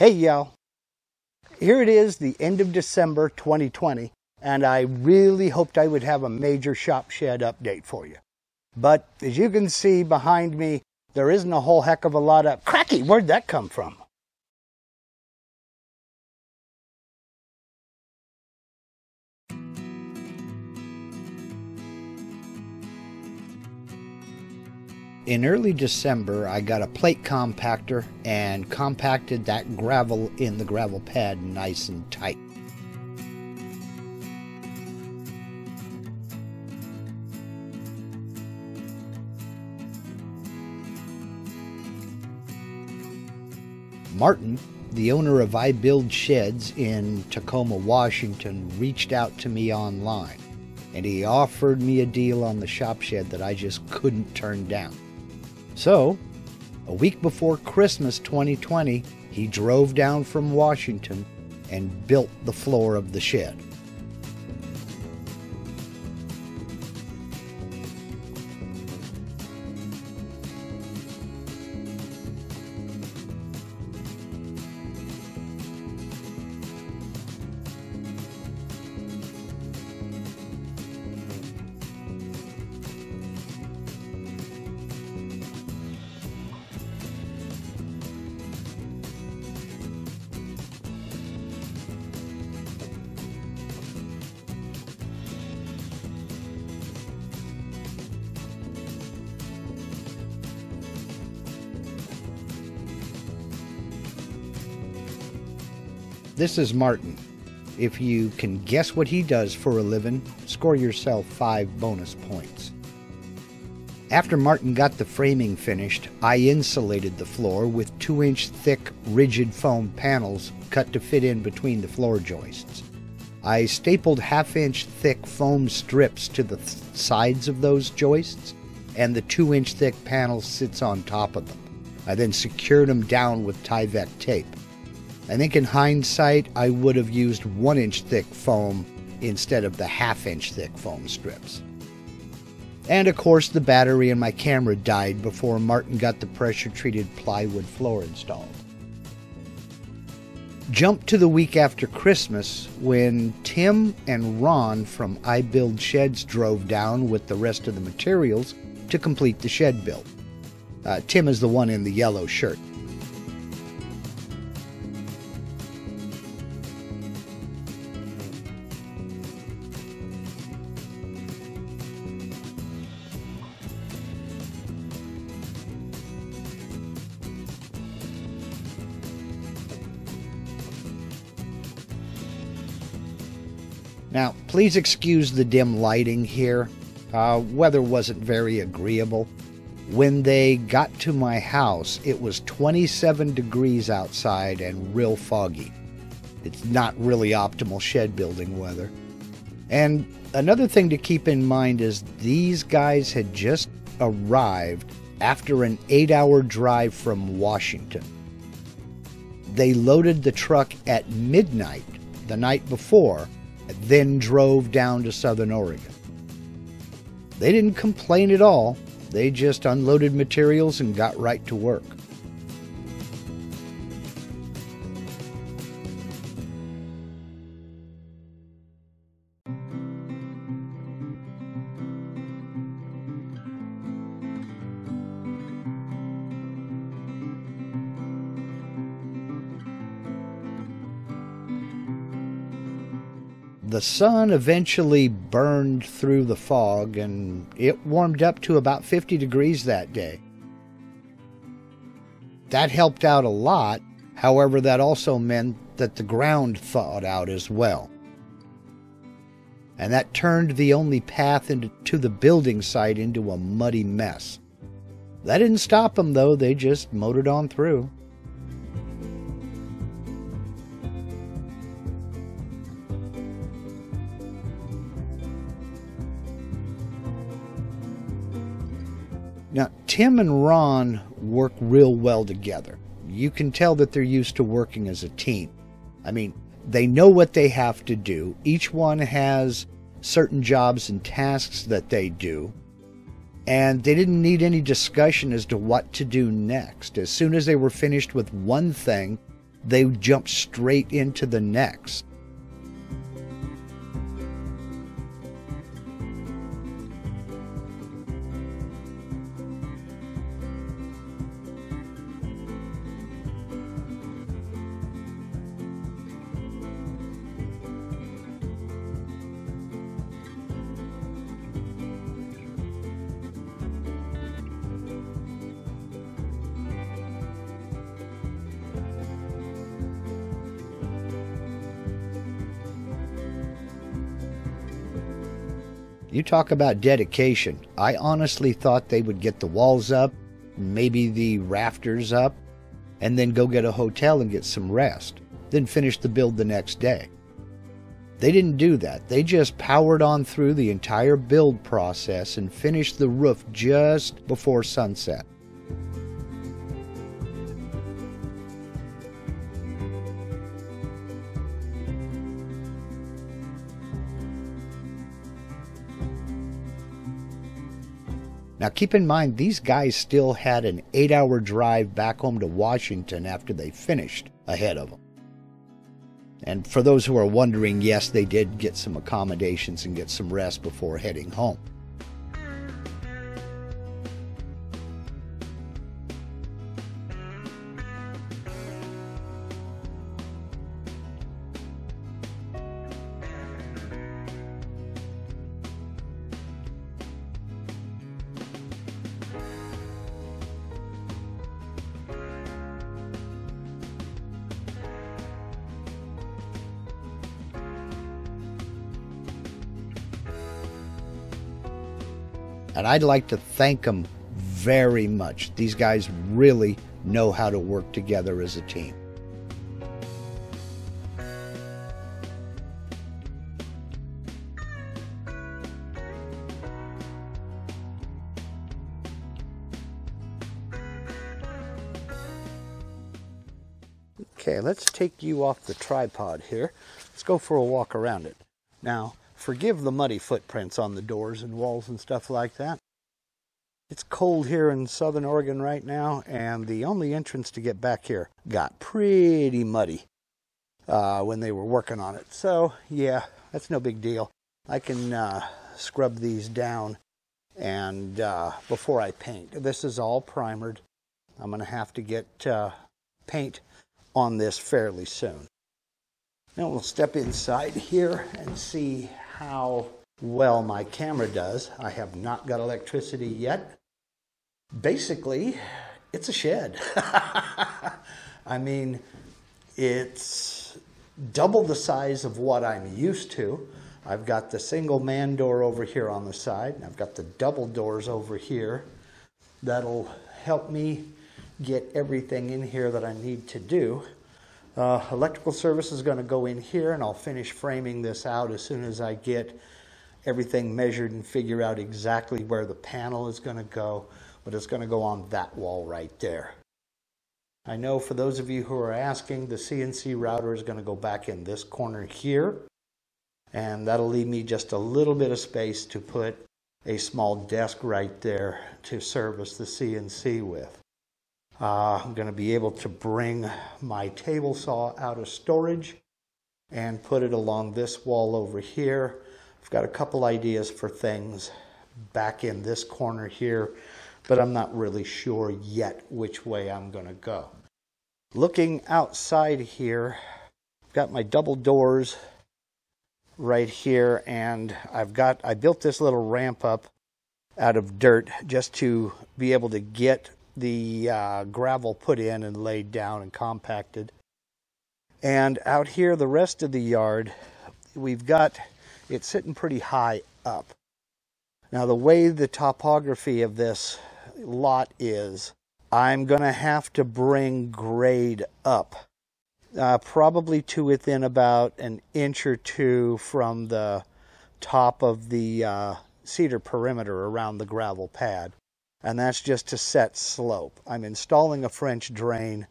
Hey y'all, here it is, the end of December 2020, and I really hoped I would have a major shop shed update for you. But as you can see behind me, there isn't a whole heck of a lot of... Cracky, where'd that come from? In early December, I got a plate compactor and compacted that gravel in the gravel pad nice and tight. Martin, the owner of I Build Sheds in Tacoma, Washington, reached out to me online, and he offered me a deal on the shop shed that I just couldn't turn down. So, a week before Christmas 2020, he drove down from Washington and built the floor of the shed. This is Martin. If you can guess what he does for a living, score yourself 5 bonus points. After Martin got the framing finished, I insulated the floor with 2-inch thick rigid foam panels cut to fit in between the floor joists. I stapled 1/2-inch thick foam strips to the sides of those joists, and the 2-inch thick panel sits on top of them. I then secured them down with Tyvek tape. I think in hindsight, I would have used 1-inch thick foam instead of the 1/2-inch thick foam strips. And of course, the battery in my camera died before Martin got the pressure-treated plywood floor installed. Jump to the week after Christmas when Tim and Ron from I Build Sheds drove down with the rest of the materials to complete the shed build. Tim is the one in the yellow shirt. Now, please excuse the dim lighting here. Weather wasn't very agreeable. When they got to my house, it was 27 degrees outside and real foggy. It's not really optimal shed building weather. And another thing to keep in mind is these guys had just arrived after an 8-hour drive from Washington. They loaded the truck at midnight the night before, then drove down to Southern Oregon. They didn't complain at all. They just unloaded materials and got right to work. The sun eventually burned through the fog, and it warmed up to about 50 degrees that day. That helped out a lot. However, that also meant that the ground thawed out as well. And that turned the only path to the building site into a muddy mess. That didn't stop them, though. They just motored on through. Now, Tim and Ron work real well together. You can tell that they're used to working as a team. I mean, they know what they have to do. Each one has certain jobs and tasks that they do, and they didn't need any discussion as to what to do next. As soon as they were finished with one thing, they jump straight into the next. You talk about dedication. I honestly thought they would get the walls up, maybe the rafters up, and then go get a hotel and get some rest, then finish the build the next day. They didn't do that. They just powered on through the entire build process and finished the roof just before sunset. Now keep in mind, these guys still had an 8-hour drive back home to Washington after they finished ahead of them. And for those who are wondering, yes, they did get some accommodations and get some rest before heading home. And I'd like to thank them very much. These guys really know how to work together as a team. Okay, let's take you off the tripod here. Let's go for a walk around it. Now, forgive the muddy footprints on the doors and walls and stuff like that. It's cold here in southern Oregon right now, and the only entrance to get back here got pretty muddy when they were working on it. So, yeah, that's no big deal. I can scrub these down and before I paint. This is all primered. I'm going to have to get paint on this fairly soon. Now we'll step inside here and see how well my camera does. I have not got electricity yet. Basically, it's a shed. I mean, it's double the size of what I'm used to. I've got the single man door over here on the side, and I've got the double doors over here. That'll help me get everything in here that I need to do. Electrical service is going to go in here, and I'll finish framing this out as soon as I get everything measured and figure out exactly where the panel is going to go, but it's going to go on that wall right there. I know for those of you who are asking, the CNC router is going to go back in this corner here, and that'll leave me just a little bit of space to put a small desk right there to service the CNC with. I'm going to be able to bring my table saw out of storage and put it along this wall over here. I've got a couple ideas for things back in this corner here, but I'm not really sure yet which way I'm going to go. Looking outside here, I've got my double doors right here, and I built this little ramp up out of dirt just to be able to get the gravel put in and laid down and compacted. And out here, the rest of the yard, we've got it sitting pretty high up. Now, the way the topography of this lot is, I'm going to have to bring grade up, probably to within about an inch or two from the top of the cedar perimeter around the gravel pad. And that's just to set slope. I'm installing a French drain,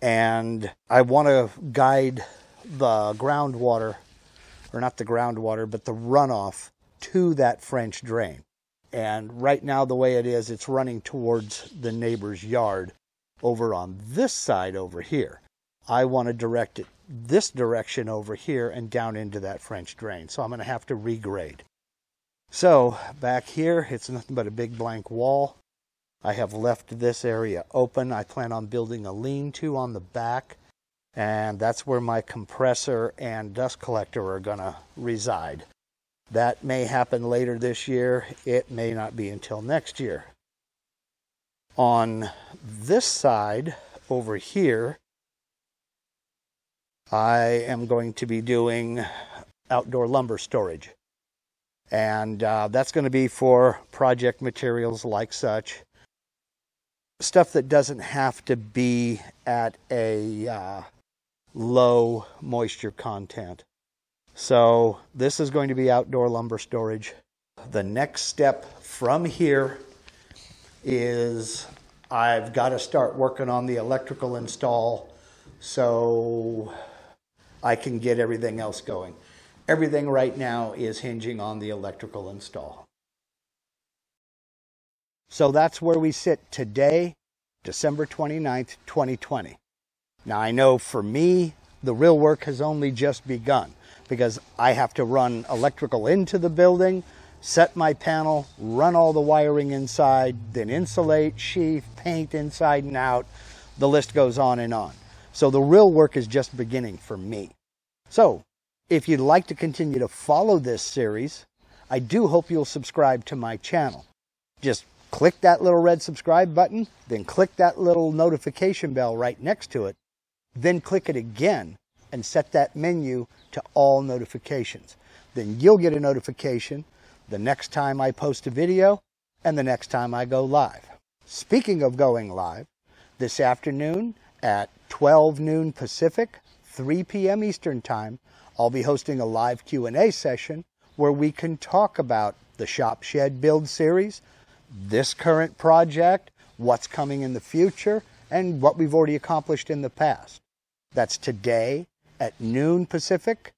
and I want to guide the groundwater, or not the groundwater, but the runoff to that French drain. And right now, the way it is, it's running towards the neighbor's yard over on this side over here. I want to direct it this direction over here and down into that French drain. So I'm going to have to regrade. So back here, it's nothing but a big blank wall. I have left this area open. I plan on building a lean-to on the back, and that's where my compressor and dust collector are going to reside. That may happen later this year. It may not be until next year. On this side over here, I am going to be doing outdoor lumber storage. And that's going to be for project materials like such. Stuff that doesn't have to be at a low moisture content. So this is going to be outdoor lumber storage. The next step from here is I've got to start working on the electrical install so I can get everything else going. Everything right now is hinging on the electrical install. So that's where we sit today, December 29th, 2020. Now I know for me, the real work has only just begun because I have to run electrical into the building, set my panel, run all the wiring inside, then insulate, sheath, paint inside and out. The list goes on and on. So the real work is just beginning for me. So if you'd like to continue to follow this series, I do hope you'll subscribe to my channel. Just click that little red subscribe button, then click that little notification bell right next to it, then click it again and set that menu to all notifications. Then you'll get a notification the next time I post a video and the next time I go live. Speaking of going live, this afternoon at 12 noon Pacific, 3 p.m. Eastern Time, I'll be hosting a live Q&A session where we can talk about the Shop Shed build series, this current project, what's coming in the future, and what we've already accomplished in the past. That's today at noon Pacific,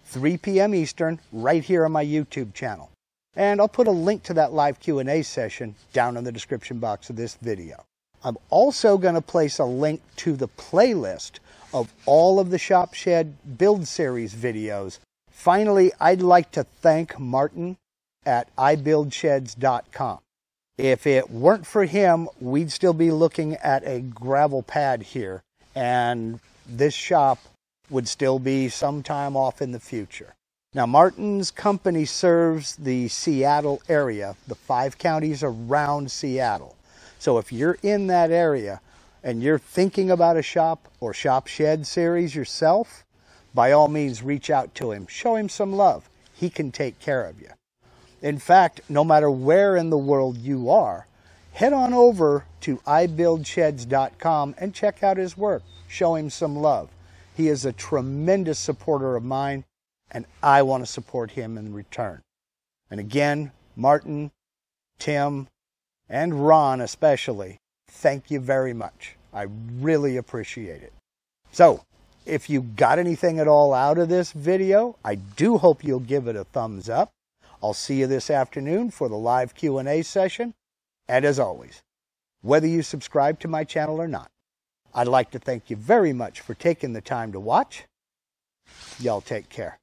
3 p.m. Eastern, right here on my YouTube channel. And I'll put a link to that live Q&A session down in the description box of this video. I'm also going to place a link to the playlist of all of the Shop Shed build series videos. Finally, I'd like to thank Martin at ibuildsheds.com. If it weren't for him, we'd still be looking at a gravel pad here, and this shop would still be sometime off in the future. Now, Martin's company serves the Seattle area, the 5 counties around Seattle. So if you're in that area and you're thinking about a shop or Shop Shed series yourself, by all means reach out to him. Show him some love. He can take care of you. In fact, no matter where in the world you are, head on over to ibuildsheds.com and check out his work. Show him some love. He is a tremendous supporter of mine, and I want to support him in return. And again, Martin, Tim, and Ron especially, thank you very much. I really appreciate it. So, if you got anything at all out of this video, I do hope you'll give it a thumbs up. I'll see you this afternoon for the live Q&A session. And as always, whether you subscribe to my channel or not, I'd like to thank you very much for taking the time to watch. Y'all take care.